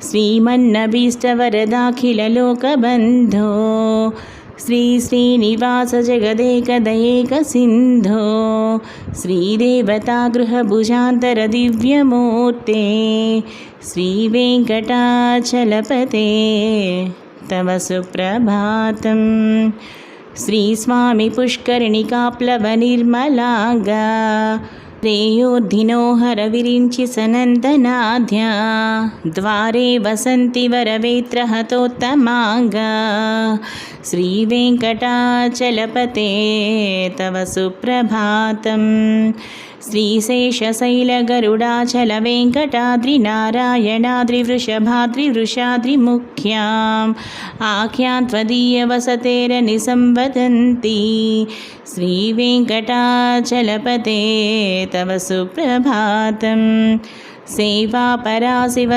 श्रीमन्नभीष्टवरदाखिललोकबन्धो श्री श्रीनिवास जगदेकदयेकसिन्धो श्रीदेवतागृहभुजान्तरदिव्यमूर्ते श्रीवेङ्कटाचलपते तव सुप्रभातम्। श्रीस्वामी पुष्करिणिकाप्लवनिर्मलांगा శ్రేయోర్ధినోహర విరించి సనందనాద్య ద్వారే వసంతి వరవేత్రహతోత్తమాంగా శ్రీవేంకటాచలపతే తవ సుప్రభాతం। శ్రీశేషశైలగరుడాచల వెంకటాద్రి నారాయణాద్రి వృషభాద్రి వృషాద్రిముఖ్యాం ఆఖ్యాం త్వదీయవసతేరని సంవదంతి శ్రీవేంకటాచలపతే తవ సుప్రభాతం। సేవాపరా శివ